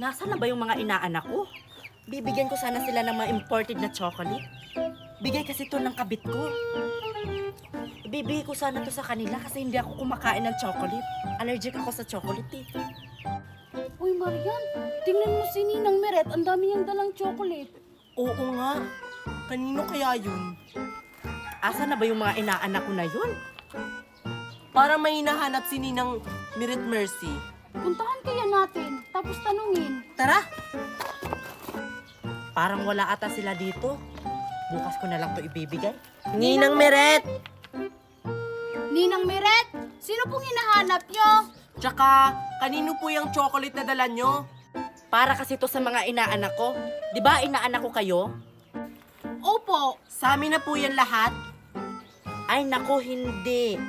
Nasaan na ba yung mga inaanak ko? Bibigyan ko sana sila ng mga imported na chocolate. Bigay kasi to ng kabit ko. Ibibigay ko sana to sa kanila kasi hindi ako kumakain ng chocolate. Allergic ako sa chocolate eh. Uy, Marian, tingnan mo si Ninang Meret. Ang dami niyang dalang chocolate. Oo nga. Kanino kaya yun? Asa na ba yung mga inaanak ko na yun? Para may hinahanap si Ninang Miret Mercy. Puntahan kaya natin, tapos tanungin. Tara! Parang wala ata sila dito. Bukas ko na lang to ibibigay. Ninang Miret! Ninang Meret, sino pong hinahanap niyo? Tsaka, kanino po yung chocolate na dala nyo? Para kasi to sa mga inaanak ko. Di ba inaanak ko kayo? Opo. Sa amin na po yan lahat. Ay nako, hindi.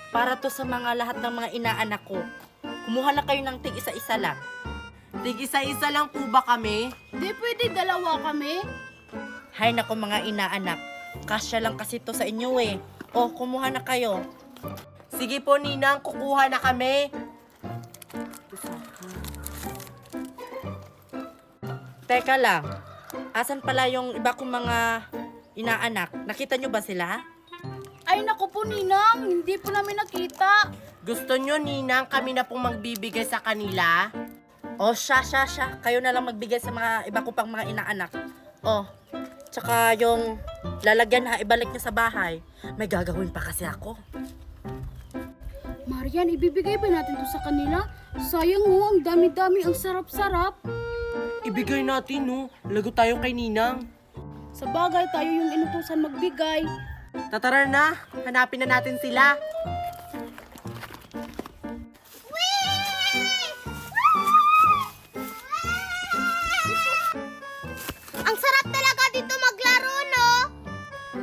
Para to sa mga lahat ng mga inaanak ko. Kumuha na kayo ng tig isa-isa lang. Tig isa-isa lang po ba kami? Di pwede dalawa kami? Hay nako mga inaanak. Kasya lang kasi to sa inyo eh. Oh, kumuha na kayo. Sige po, Ninang, kukuha na kami. Teka lang. Asan pala yung iba kong mga inaanak? Nakita nyo ba sila? Ay naku po, Ninang, hindi po namin nakita. Gusto nyo, Ninang, kami na pong magbibigay sa kanila? Oh, siya. Kayo na lang magbigay sa mga iba ko pang mga inaanak. Oh, tsaka yung lalagyan ha, ibalik nyo sa bahay. May gagawin pa kasi ako. Marian, ibibigay ba natin to sa kanila? Sayang mo, ang dami-dami, ang sarap-sarap. Ibigay natin, no? Lago tayo kay Ninang. Sa bagay, tayo yung inutusan magbigay. Tatara na, hanapin na natin sila. Ang sarap talaga dito maglaro, no?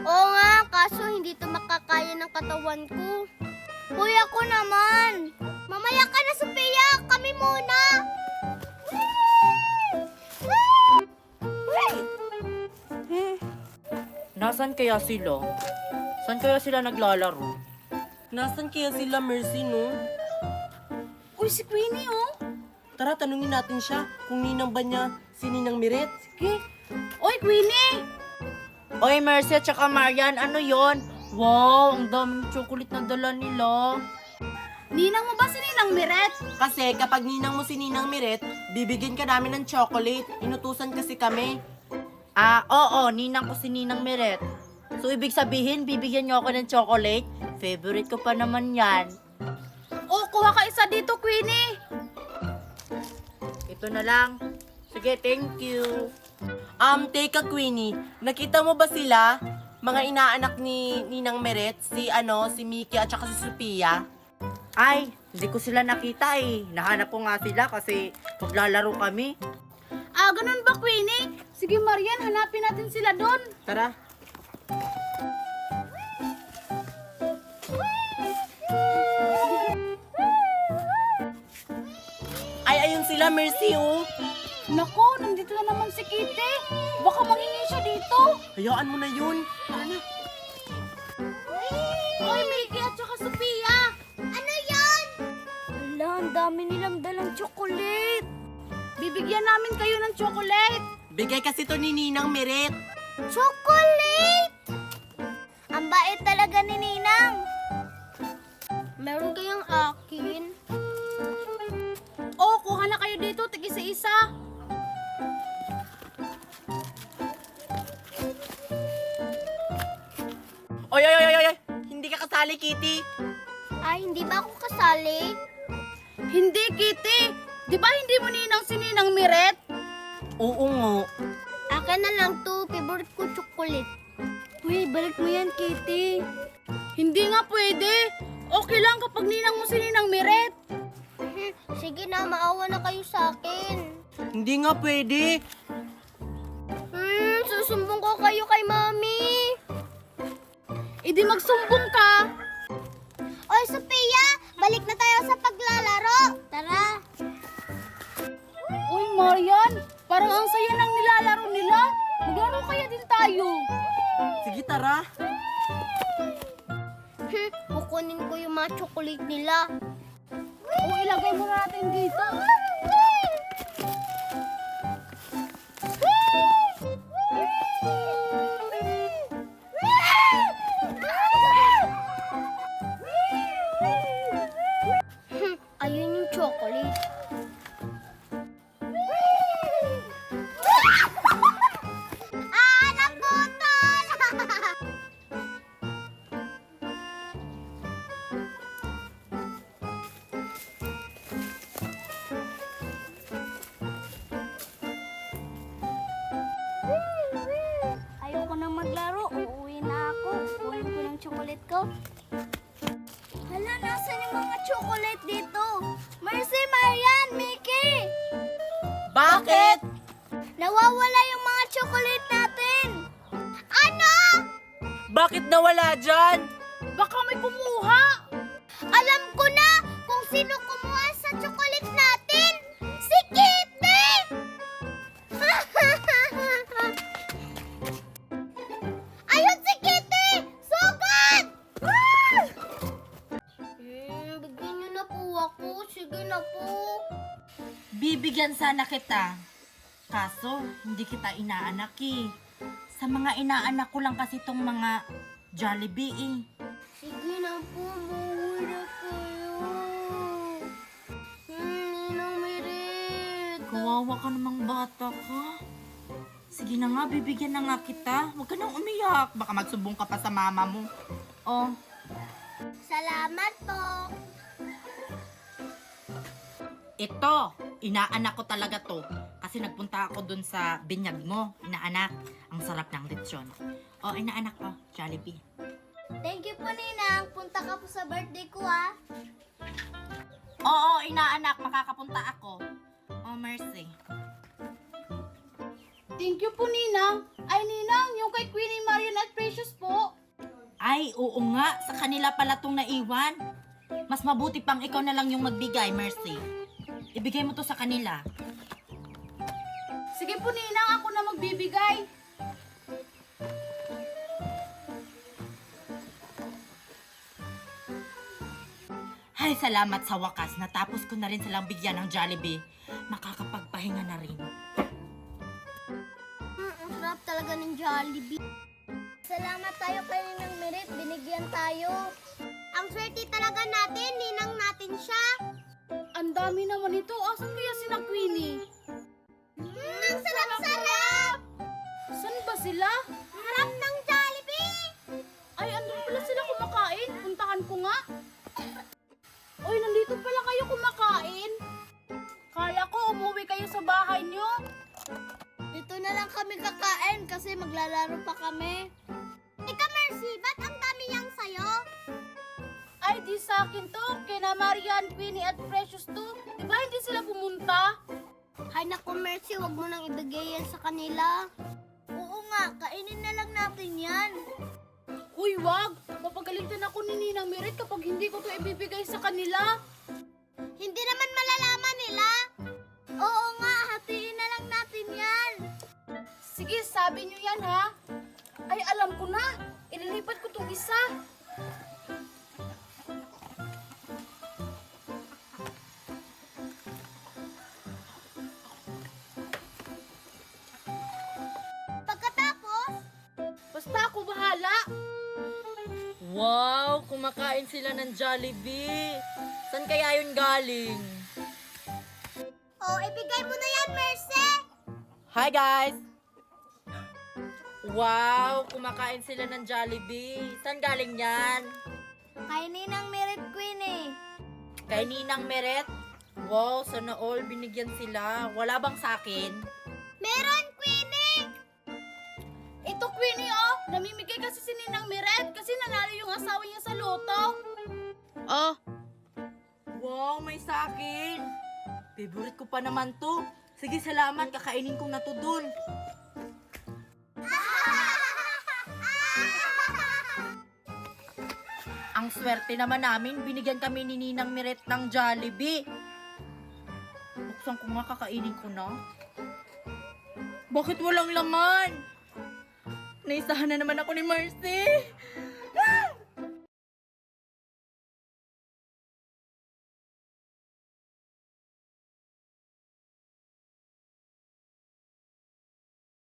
Oo nga, kaso hindi to makakaya ng katawan ko. Hoy, ako naman. Mamaya ka na, Sophia. Kami muna. Nasaan kaya sila? Saan kaya sila naglalaro? Nasaan kaya sila, Mercy, no? Uy, si Queenie, oh. Tara, tanungin natin siya kung ninang ba niya si Ninang Miret. Sige. Uy, Queenie! Oy, Mercy at saka Marian, ano yon? Wow, ang daming chocolate na dala nila. Ninang mo ba si Ninang Meret? Kasi kapag ninang mo si Ninang Miret, bibigyan ka namin ng chocolate. Inutusan kasi kami. Ah, oo, ninang ko si Ninang Meret. So, ibig sabihin, bibigyan niyo ako ng chocolate? Favorite ko pa naman yan. Oh, kuha ka isa dito, Queenie. Ito na lang. Sige, thank you. Teka, Queenie, nakita mo ba sila? Mga inaanak ni Ninang Miret, si Mickey at saka si Sophia. Ay, hindi ko sila nakita eh. Nahanap ko nga sila kasi maglalaro kami. Ah, ganun ba, Queenie? Sige, Marian, hanapin natin sila doon. Tara. Ay, ayun sila, Mercy, oh. Nako, nandito na naman si Kitty. Baka mangingi siya dito. Hayaan mo na yun. Tara na. Hoy, Mickey at saka Sophia. Ano yan? Hala, ang dami nilang dalang chocolate. Bibigyan namin kayo ng chocolate. Bigay kasi to ni Ninang Miret. Chocolate! Ang bait talaga ni Ninang. Meron kayang akin? Oh, kuha na kayo dito, tig-isa-isa. Oy! Hindi ka kasali, Kitty. Ay, hindi ba ako kasali? Hindi, Kitty. Di ba hindi mo ninang si Ninang Miret? Oo nga. Akin na lang to. Favorite ko chocolate. Uy, balik mo yan, Kitty. Hindi nga pwede. Okay lang kapag ninang mo si Ninang Miret. Sige na, maawa na kayo sa akin. Hindi nga pwede. Susumbong ko kayo kay Mami. Idi magsumbong ka. Oy, Sophia! Balik na tayo sa paglalaro. Tara. Uy, Marian, parang ang saya ng nilalaro nila. Maglaro kaya din tayo. Sige, tara. Kukunin ko yung mga chocolate nila. O ilagay mo natin dito. chocolate. Naputol! Ayoko na maglaro. Uuwi na ako. Kunin ko ng chocolate ko. Hala, nasan yung mga chocolate dito? Mercy, Marian, Mickey! Bakit? Nawawala yung mga chocolate natin! Ano? Bakit nawala dyan? Baka may kumuha! Alam ko na kung sino kumuha sa chocolate natin! Si Kitty! Ayun si Kitty! Sugod! Bigyan niyo na po ako. Sige na po. Bibigyan sana kita. Kaso, hindi kita inaanak eh. Sa mga inaanak ko lang kasi tong mga Jollibee eh. Sige na po, mauwi na kayo. Ninang Merit. Kawawa ka namang bata ka. Sige na nga, bibigyan na nga kita. Huwag ka nang umiyak. Baka magsumbong ka pa sa mama mo. Oh, Salamat po. ito. Inaanak ko talaga to. Kasi nagpunta ako dun sa binyag mo. Inaanak. Ang sarap ng lechon. Oh, inaanak ko. Jollibee. Thank you po, Ninang. Punta ka po sa birthday ko, ah. Oo, inaanak. Makakapunta ako. Oh, mercy. Thank you po, Ninang. Ay, Ninang, yung kay Queenie, Marian at Precious po. Ay, oo nga. Sa kanila pala tong naiwan. Mas mabuti pang ikaw na lang yung magbigay, Mercy. Ibigay mo to sa kanila. Sige po, Ninang, ako na magbibigay. Ay, salamat sa wakas. Natapos ko na rin silang bigyan ng Jollibee. Makakapagpahinga na rin. Ang sarap talaga ng Jollibee. Salamat tayo kay Ninang Merit. Binigyan tayo. Ang swerte talaga natin. Ninang natin siya. Ang dami naman ito. Asan kaya si na Queenie? Ang sarap-sarap! Saan ba sila? Harap ng Jollibee! Ay, andun pala sila kumakain. Puntahan ko nga. Oy, nandito pala kayo kumakain. Kala ko umuwi kayo sa bahay nyo. Dito na lang kami kakain kasi maglalaro pa kami. Ika, Mercy, ba't ang dami niyang sayo? Ay, di sa akin to. Kina Marian, Queenie at Precious to. Di ba hindi sila pumunta? Hay naku, Mercy, wag mo nang ibigay yan sa kanila. Oo nga, kainin na lang natin yan. Uy, wag. Papagalitan ako ni Ninang Merit kapag hindi ko to ibibigay sa kanila. Hindi naman malalaman nila. Oo nga, hatiin na lang natin yan. Sige, sabi nyo yan ha. Ay, alam ko na. Ililipat ko tong isa. Pagkatapos, Basta ako bahala. Wow, kumakain sila ng Jollibee. Saan kaya yun galing? ibigay mo na yan, Mercy. Hi guys! Wow, kumakain sila ng Jollibee. Saan galing yan? Kay Ninang Merit Queenie. Kay Ninang Meret? Wow, sana all binigyan sila. Wala bang sa akin? Meron, Queenie. Ito, Queenie, oh. Namimigay kasi si Ninang Meret kasi nanalo yung asawa niya sa loto. Oh. Wow, may sa akin. Favorite ko pa naman to. Sige, salamat. Kakainin ko na to dun. Ang swerte naman namin, binigyan kami ni Ninang Meret ng Jollibee. Buksan ko nga, kakainin ko na. Bakit walang laman? Naisahan na naman ako ni Mercy.